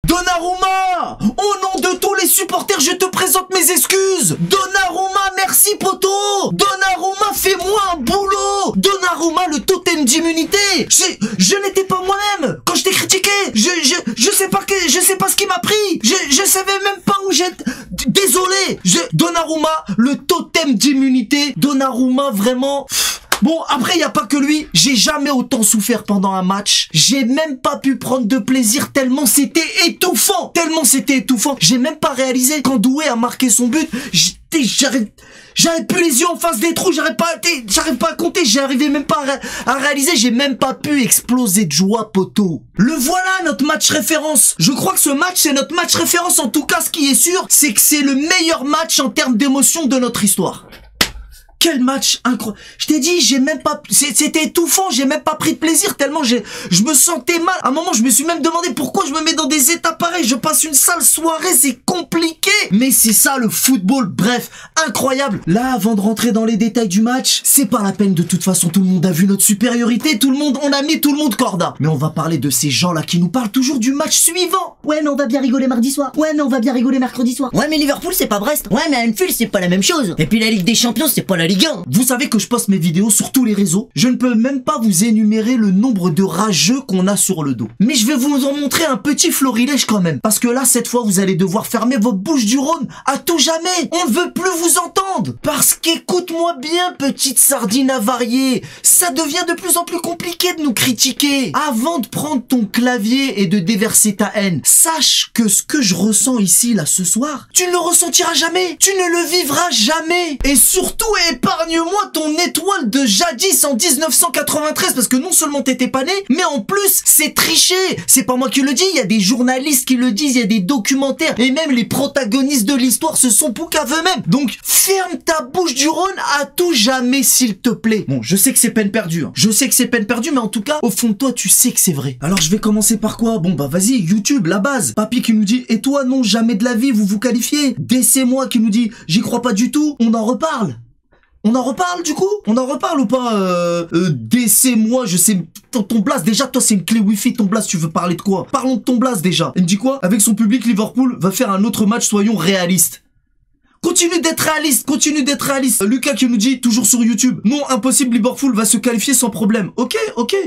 Donnarumma! Au nom de tous les supporters, je te présente mes excuses. Donnarumma, merci poto. Donnarumma, fais-moi un boulot. Donnarumma, le totem d'immunité. Je n'étais pas moi-même quand je t'ai critiqué. Je sais pas ce qui m'a pris. Je savais même pas où j'étais. Désolé. Donnarumma, le totem d'immunité. Donnarumma, vraiment. Bon, après, il n'y a pas que lui. J'ai jamais autant souffert pendant un match. J'ai même pas pu prendre de plaisir tellement c'était étouffant. J'ai même pas réalisé quand Doué a marqué son but. J'avais plus les yeux en face des trous. J'arrive pas à compter. J'arrivais même pas à réaliser. J'ai même pas pu exploser de joie, poteau. Le voilà, notre match référence. Je crois que ce match, c'est notre match référence. En tout cas, ce qui est sûr, c'est que c'est le meilleur match en termes d'émotion de notre histoire. Quel match incroyable. Je t'ai dit, c'était étouffant, j'ai même pas pris de plaisir tellement je me sentais mal. À un moment, je me suis même demandé pourquoi je me mets dans des états pareils. Je passe une sale soirée, c'est compliqué. Mais c'est ça le football, bref, incroyable. Là, avant de rentrer dans les détails du match, c'est pas la peine de toute façon, tout le monde a vu notre supériorité, on a mis tout le monde corda. Mais on va parler de ces gens-là qui nous parlent toujours du match suivant. Ouais, mais on va bien rigoler mardi soir. Ouais, mais on va bien rigoler mercredi soir. Ouais, mais Liverpool, c'est pas Brest. Ouais, mais Anfield, c'est pas la même chose. Et puis la Ligue des Champions, c'est pas la Ligue 1. Vous savez que je poste mes vidéos sur tous les réseaux. Je ne peux même pas vous énumérer le nombre de rageux qu'on a sur le dos. Mais je vais vous en montrer un petit florilège quand même. Parce que là, cette fois, vous allez devoir fermer votre bouche du Rhône à tout jamais. On ne veut plus vous entendre. Parce qu'écoute-moi bien, petite sardine avariée. Ça devient de plus en plus compliqué de nous critiquer. Avant de prendre ton clavier et de déverser ta haine, sache que ce que je ressens ici, là, ce soir, tu ne le ressentiras jamais. Tu ne le vivras jamais. Et surtout, épargne-moi ton étoile de jadis en 1993 parce que non seulement t'étais pas né, mais en plus c'est triché. C'est pas moi qui le dis, il y a des journalistes qui le disent, il y a des documentaires et même les protagonistes de l'histoire se sont poucave eux-mêmes. Donc ferme ta bouche du Rhône à tout jamais s'il te plaît. Bon, je sais que c'est peine perdue, hein. Je sais que c'est peine perdue, mais en tout cas au fond de toi tu sais que c'est vrai. Alors je vais commencer par quoi? Bon bah vas-y, YouTube, la base. Papy qui nous dit et toi non jamais de la vie vous vous qualifiez. DC-moi qui nous dit j'y crois pas du tout. On en reparle. On en reparle du coup? On en reparle ou pas? DC-moi, je sais... Ton blast, déjà, toi, c'est une clé wifi, ton blast, tu veux parler de quoi? Parlons de ton blast, déjà. Il me dit quoi? Avec son public, Liverpool va faire un autre match, soyons réalistes. Continue d'être réaliste, Lucas qui nous dit, toujours sur YouTube, non, impossible, Liverpool va se qualifier sans problème. Ok.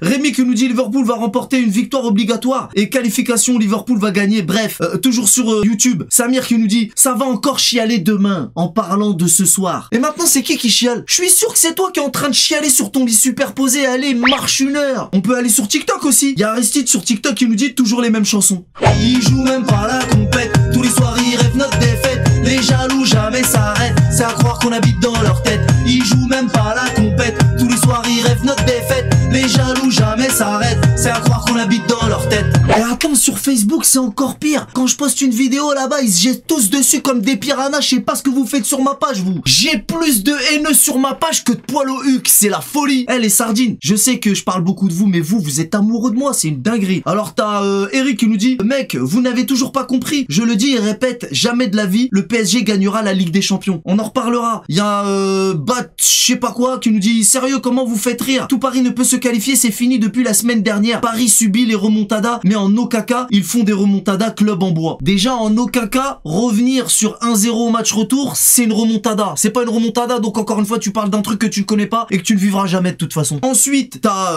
Rémi qui nous dit, Liverpool va remporter une victoire obligatoire et qualification, Liverpool va gagner. Bref, toujours sur YouTube, Samir qui nous dit, ça va encore chialer demain en parlant de ce soir. Et maintenant, c'est qui chiale? Je suis sûr que c'est toi qui es en train de chialer sur ton lit superposé. Allez, marche une heure. On peut aller sur TikTok aussi. Il y a Aristide sur TikTok qui nous dit toujours les mêmes chansons. Ils jouent même pas la compète, tous les soirs ils rêvent notre défaite. Les jaloux jamais s'arrêtent, c'est à croire qu'on habite dans leur tête. Ils jouent même pas la compète, tous les soirs ils rêvent notre défaite. Les jaloux jamais s'arrêtent, c'est à croire qu'on habite dans leur tête. Et attends, sur Facebook c'est encore pire. Quand je poste une vidéo là-bas, ils se jettent tous dessus comme des piranhas. Je sais pas ce que vous faites sur ma page vous. J'ai plus de haineux sur ma page que de poil au huc, c'est la folie. Eh les sardines, je sais que je parle beaucoup de vous, mais vous êtes amoureux de moi, c'est une dinguerie. Alors t'as Eric qui nous dit, mec, vous n'avez toujours pas compris. Je le dis et répète, jamais de la vie, le PSG gagnera la Ligue des Champions. On en reparlera. Il y a je sais pas quoi qui nous dit, sérieux, comment vous faites rire? Tout Paris ne peut se qualifier, c'est fini depuis la semaine dernière. Paris subit les remontadas, mais en aucun cas, ils font des remontadas club en bois. Déjà, en aucun cas, revenir sur 1-0 au match retour, c'est une remontada. C'est pas une remontada, donc encore une fois, tu parles d'un truc que tu ne connais pas et que tu ne vivras jamais de toute façon. Ensuite, t'as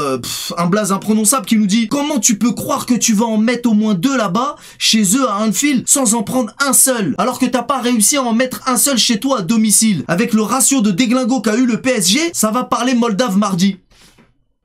un blaze imprononçable qui nous dit, comment tu peux croire que tu vas en mettre au moins 2 là-bas, chez eux à Anfield, sans en prendre un seul, alors que t'as pas réussi à en mettre un seul chez toi à domicile. Avec le ratio de déglingo qu'a eu le PSG, ça va parler moldave mardi.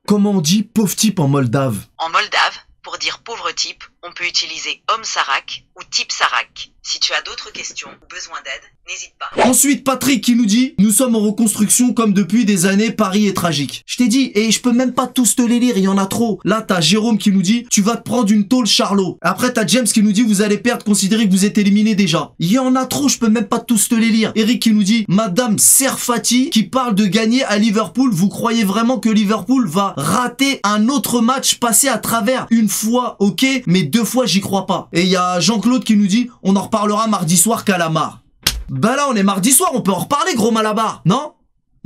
Comment on dit pauvre type en moldave? En moldave, pour dire pauvre type, on peut utiliser homme Sarak ou type Sarak. Si tu as d'autres questions ou besoin d'aide, n'hésite pas. Ensuite, Patrick qui nous dit, nous sommes en reconstruction comme depuis des années, Paris est tragique. Je t'ai dit, et je peux même pas tous te les lire, il y en a trop. Là, t'as Jérôme qui nous dit, tu vas te prendre une tôle Charlot. Après, t'as James qui nous dit, vous allez perdre, considérez que vous êtes éliminé déjà. Il y en a trop, je peux même pas tous te les lire. Eric qui nous dit, Madame Serfati qui parle de gagner à Liverpool, vous croyez vraiment que Liverpool va rater un autre match passé à travers une fois, ok, mais 2 fois, j'y crois pas. Et il y a Jean-Claude qui nous dit, on en reparlera mardi soir, calamar. Bah là, on est mardi soir, on peut en reparler, gros malabar, non?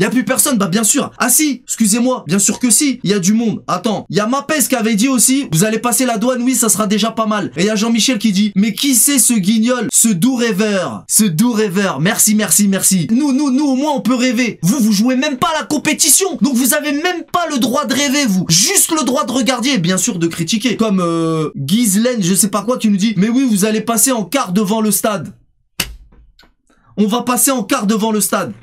Y a plus personne? Bah bien sûr. Ah si, excusez-moi, bien sûr que si, il y a du monde. Attends, il y a Mapes qui avait dit aussi, vous allez passer la douane, oui, ça sera déjà pas mal. Et il y a Jean-Michel qui dit, mais qui c'est ce guignol, ce doux rêveur, ce doux rêveur. Merci, merci, merci. Nous, au moins, on peut rêver. Vous jouez même pas à la compétition. Donc vous avez même pas le droit de rêver, vous. Juste le droit de regarder et bien sûr de critiquer. Comme Ghislaine, je sais pas quoi, qui nous dit, mais oui, vous allez passer en quart devant le stade. On va passer en quart devant le stade.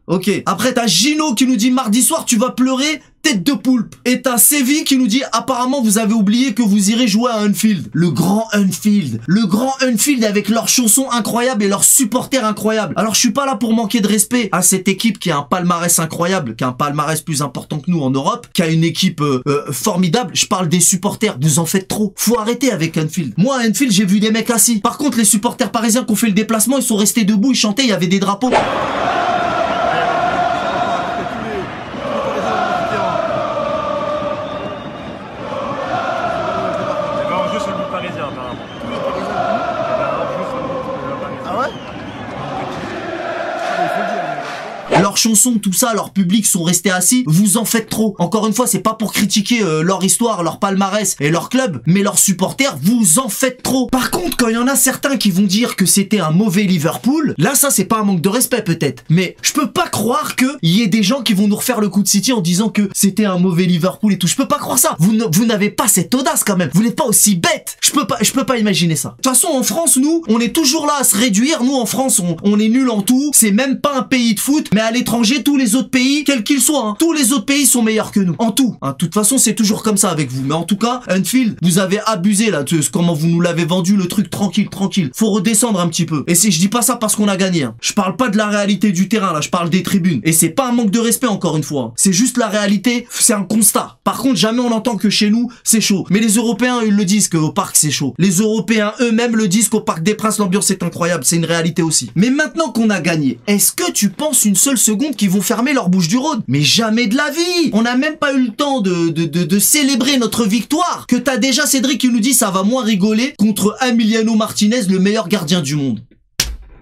Ok. Après, t'as Gino qui nous dit, mardi soir, tu vas pleurer, tête de poulpe. Et t'as Sévi qui nous dit, apparemment, vous avez oublié que vous irez jouer à Anfield. Le grand Anfield. Le grand Anfield avec leurs chansons incroyables et leurs supporters incroyables. Alors, je suis pas là pour manquer de respect à cette équipe qui a un palmarès incroyable, qui a un palmarès plus important que nous en Europe, qui a une équipe formidable. Je parle des supporters. Vous en faites trop. Faut arrêter avec Anfield. Moi, à Anfield, j'ai vu des mecs assis. Par contre, les supporters parisiens qui ont fait le déplacement, ils sont restés debout, ils chantaient, il y avait des drapeaux. Leurs chansons, tout ça, leur public sont restés assis, vous en faites trop. Encore une fois, c'est pas pour critiquer leur histoire, leur palmarès et leur club, mais leurs supporters, vous en faites trop. Par contre, quand il y en a certains qui vont dire que c'était un mauvais Liverpool, là ça c'est pas un manque de respect peut-être, mais je peux pas croire que y ait des gens qui vont nous refaire le coup de City en disant que c'était un mauvais Liverpool et tout. Je peux pas croire ça. Vous n'avez pas cette audace quand même. Vous n'êtes pas aussi bête. Je peux pas imaginer ça. De toute façon, en France, nous, on est toujours là à se réduire. Nous, en France, on est nuls en tout. C'est même pas un pays de foot, mais à l'étranger, tous les autres pays, quels qu'ils soient, hein, tous les autres pays sont meilleurs que nous. En tout. Hein. De toute façon, c'est toujours comme ça avec vous. Mais en tout cas, Anfield, vous avez abusé là de comment vous nous l'avez vendu, le truc tranquille, tranquille. Faut redescendre un petit peu. Et je dis pas ça parce qu'on a gagné. Hein. Je parle pas de la réalité du terrain, là. Je parle des tribunes. Et c'est pas un manque de respect, encore une fois. Hein. C'est juste la réalité. C'est un constat. Par contre, jamais on entend que chez nous, c'est chaud. Mais les Européens, ils le disent qu'au parc, c'est chaud. Les Européens eux-mêmes le disent qu'au Parc des Princes, l'ambiance est incroyable. C'est une réalité aussi. Mais maintenant qu'on a gagné, est-ce que tu penses une seule seconde qu'ils vont fermer leur bouche du Rhône? Mais jamais de la vie. On n'a même pas eu le temps de célébrer notre victoire que t'as déjà Cédric qui nous dit ça va moins rigoler contre Emiliano Martinez, le meilleur gardien du monde.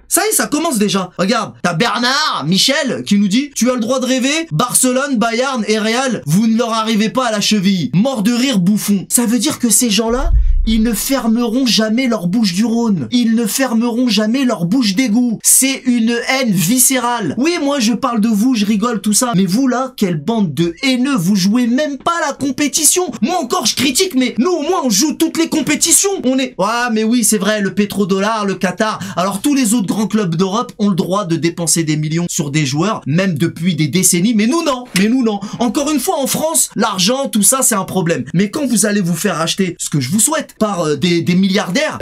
Ça y est, ça commence déjà. Regarde, t'as Bernard, Michel, qui nous dit « Tu as le droit de rêver, Barcelone, Bayern et Real, vous ne leur arrivez pas à la cheville. Mort de rire, bouffon. » Ça veut dire que ces gens-là, ils ne fermeront jamais leur bouche du Rhône. Ils ne fermeront jamais leur bouche d'égout. C'est une haine viscérale. Oui, moi, je parle de vous, je rigole, tout ça. Mais vous, là, quelle bande de haineux. Vous jouez même pas la compétition. Moi, encore, je critique, mais nous, au moins, on joue toutes les compétitions. On est... Ah, mais oui, c'est vrai, le pétrodollar, le Qatar. Alors, tous les autres grands clubs d'Europe ont le droit de dépenser des millions sur des joueurs, même depuis des décennies. Mais nous, non. Mais nous, non. Encore une fois, en France, l'argent, tout ça, c'est un problème. Mais quand vous allez vous faire acheter, ce que je vous souhaite, par des milliardaires,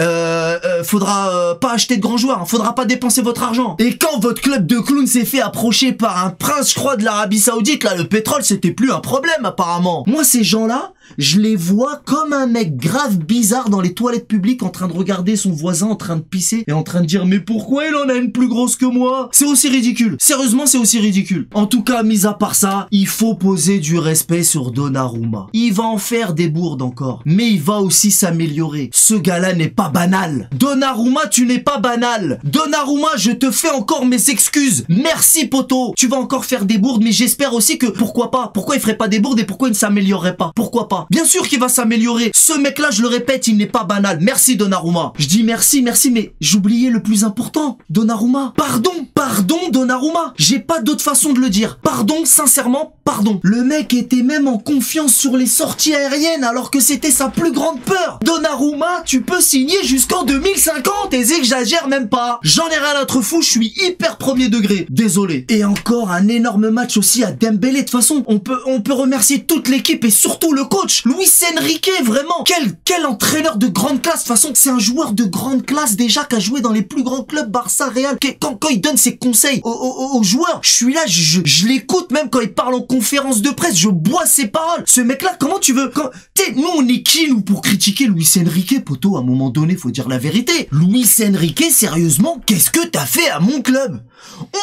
faudra pas acheter de grands joueurs, hein, faudra pas dépenser votre argent. Et quand votre club de clown s'est fait approcher par un prince, je crois, de l'Arabie Saoudite, là, le pétrole, c'était plus un problème, apparemment. Moi, ces gens-là, je les vois comme un mec grave bizarre dans les toilettes publiques en train de regarder son voisin en train de pisser et en train de dire mais pourquoi il en a une plus grosse que moi? C'est aussi ridicule. Sérieusement, c'est aussi ridicule. En tout cas, mis à part ça, il faut poser du respect sur Donnarumma. Il va en faire des bourdes encore, mais il va aussi s'améliorer. Ce gars-là n'est pas banal. Donnarumma, tu n'es pas banal. Donnarumma, je te fais encore mes excuses. Merci, poteau. Tu vas encore faire des bourdes, mais j'espère aussi que pourquoi pas? Pourquoi il ferait pas des bourdes et pourquoi il ne s'améliorerait pas? Pourquoi pas? Bien sûr qu'il va s'améliorer. Ce mec-là, je le répète, il n'est pas banal. Merci Donnarumma. Je dis merci, mais j'oubliais le plus important. Donnarumma. Pardon Donnarumma. J'ai pas d'autre façon de le dire. Pardon, sincèrement, pardon. Le mec était même en confiance sur les sorties aériennes alors que c'était sa plus grande peur. Donnarumma, tu peux signer jusqu'en 2050 et j'exagère même pas. J'en ai rien à être fou, je suis hyper premier degré. Désolé. Et encore un énorme match aussi à Dembélé. De toute façon, on peut remercier toute l'équipe et surtout le coach. Luis Enrique, vraiment. Quel entraîneur de grande classe. De toute façon, c'est un joueur de grande classe déjà qui a joué dans les plus grands clubs, Barça, Real. Quand il donne ses conseils aux joueurs, je suis là, je l'écoute même quand il parle en conférence de presse, je bois ses paroles. Ce mec-là, comment tu veux... Nous, on est qui, nous, pour critiquer Luis Enrique, poto? À un moment donné, faut dire la vérité. Luis Enrique, sérieusement, qu'est-ce que t'as fait à mon club?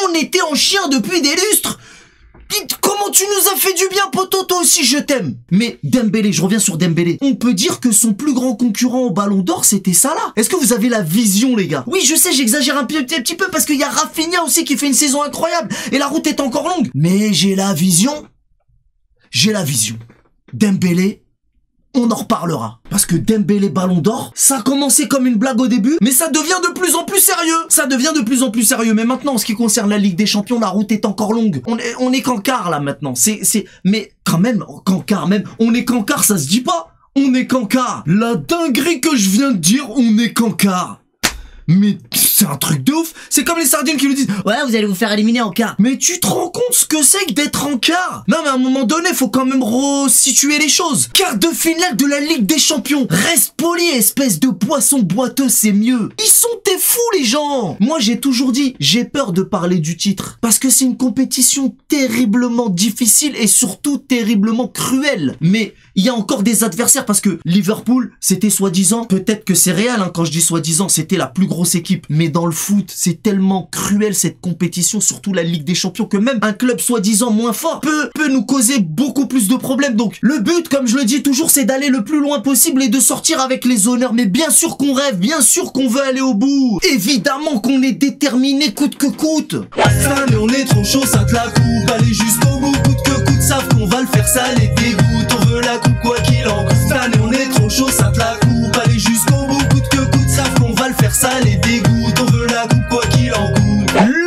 On était en chien depuis des lustres. Comment tu nous as fait du bien, poto, toi aussi je t'aime. Mais Dembélé, je reviens sur Dembélé. On peut dire que son plus grand concurrent au Ballon d'Or, c'était Salah. Est-ce que vous avez la vision, les gars? Oui, je sais, j'exagère un petit peu parce qu'il y a Rafinha aussi qui fait une saison incroyable et la route est encore longue. Mais j'ai la vision. Dembélé, on en reparlera. Parce que Dembélé Ballon d'Or, ça a commencé comme une blague au début, mais ça devient de plus en plus sérieux. Mais maintenant, en ce qui concerne la Ligue des Champions, la route est encore longue. On est qu'en quart, là, maintenant. Mais quand même, on est qu'en quart, ça se dit pas. On est qu'en quart. La dinguerie que je viens de dire, on est qu'en quart. Mais c'est un truc de ouf. C'est comme les sardines qui nous disent ouais, vous allez vous faire éliminer en quart. mais tu te rends compte ce que c'est que d'être en quart? Non mais à un moment donné, faut quand même resituer les choses. Quart de finale de la Ligue des Champions. Reste poli, espèce de poisson boiteux, c'est mieux. Ils sont des fous les gens. Moi j'ai toujours dit, j'ai peur de parler du titre. Parce que c'est une compétition terriblement difficile et surtout terriblement cruelle. Mais il y a encore des adversaires parce que Liverpool, c'était soi-disant, peut-être que c'est réel hein, quand je dis soi-disant, c'était la plus grosse équipe. Mais dans le foot, c'est tellement cruel cette compétition, surtout la Ligue des Champions, que même un club soi-disant moins fort peut nous causer beaucoup plus de problèmes. Donc le but, comme je le dis toujours, c'est d'aller le plus loin possible et de sortir avec les honneurs. Mais bien sûr qu'on rêve, bien sûr qu'on veut aller au bout. Évidemment qu'on est déterminé coûte que coûte. Cette année on est trop chaud, ça te la coupe. Allez jusqu'au bout, coûte que coûte, savent qu'on va le faire, ça les dégoûte. On veut la coupe quoi qu'il en coûte. Cette année on est trop chaud, ça te la coupe. Allez jusqu'au bout, coûte que coûte, savent qu'on va le faire, ça les dégoûte. On veut la coupe quoi qu'il en coûte.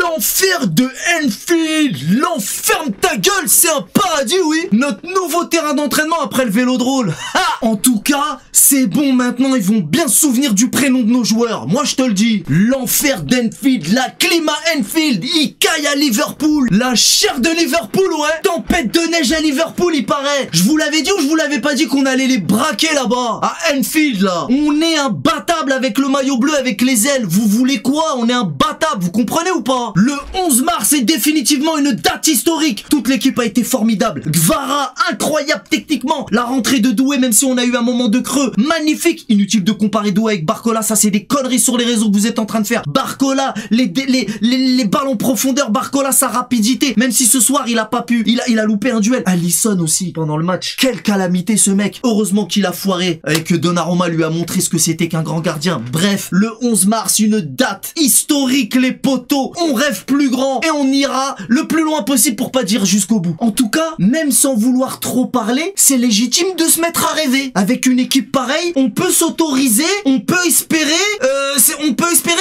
L'enfer de Anfield, l'enferme ta gueule, c'est un paradis, oui. Notre nouveau terrain d'entraînement après le vélodrome. En tout cas, c'est bon maintenant, ils vont bien se souvenir du prénom de nos joueurs. Moi je te le dis, l'enfer d'Anfield, la clim à Anfield, il caille à Liverpool, la chair de Liverpool, ouais. Tempête de neige à Liverpool, il paraît. Je vous l'avais dit ou je vous l'avais pas dit qu'on allait les braquer là-bas, à Anfield là. On est imbattable avec le maillot bleu, avec les ailes. Vous voulez quoi? On est imbattable, vous comprenez ou pas? Le 11 mars est définitivement une date historique. Toute l'équipe a été formidable. Gvara, incroyable techniquement. La rentrée de Doué, même si on a eu un moment de creux, magnifique. Inutile de comparer Doué avec Barcola, ça c'est des conneries sur les réseaux que vous êtes en train de faire. Barcola, les ballons profondeur, Barcola, sa rapidité. Même si ce soir il a pas pu, il a loupé un duel. Alisson aussi pendant le match. Quelle calamité ce mec. Heureusement qu'il a foiré et que Donnarumma lui a montré ce que c'était qu'un grand gardien. Bref, le 11 mars, une date historique les potos. On rêve plus grand et on ira le plus loin possible pour pas dire jusqu'au bout. En tout cas, même sans vouloir trop parler, c'est légitime de se mettre à rêver. Avec une équipe pareille, on peut s'autoriser, on peut espérer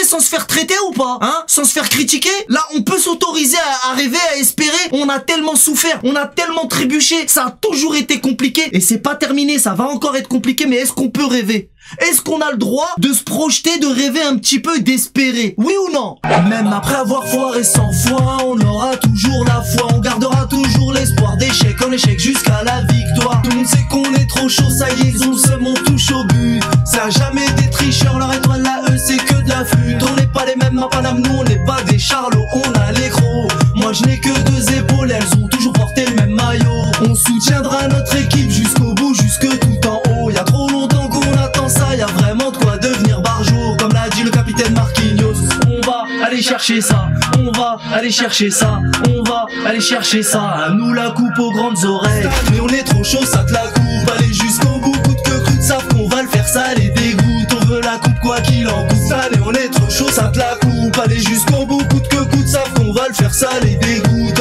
sans se faire traiter ou pas, hein, sans se faire critiquer. Là, on peut s'autoriser à rêver, à espérer. On a tellement souffert, on a tellement trébuché, ça a toujours été compliqué et c'est pas terminé, ça va encore être compliqué, mais est-ce qu'on peut rêver? Est-ce qu'on a le droit de se projeter, de rêver un petit peu, d'espérer? Oui ou non? Même après avoir foiré 100 fois, on aura toujours la foi. On gardera toujours l'espoir d'échec en échec jusqu'à la victoire. Tout le monde sait qu'on est trop chaud, ça y est, ils ont le seum, on touche au but. Ça a jamais des tricheurs, leur étoile là, eux c'est que de la flûte. On n'est pas les mêmes à Paname, nous on n'est pas des charlots, on a les crocs. Moi je n'ai que deux épaules, elles ont toujours porté le même maillot. On soutiendra notre équipe jusqu'au bout, jusque tout en haut. Y'a trop longtemps qu'on attend ça, y'a vraiment de quoi devenir barjot. Comme l'a dit le capitaine Marquinhos, on va aller chercher ça, on va aller chercher ça, on va aller chercher ça. À nous la coupe aux grandes oreilles, mais on est trop chaud, ça te la coupe. Allez jusqu'au bout, coûte que coûte, savent qu'on va le faire, ça les dégoûte. On veut la coupe quoi qu'il en coûte. Allez, on est trop chaud, ça te la coupe. Allez jusqu'au bout, coûte que coûte, savent qu'on va le faire, ça les dégoûte.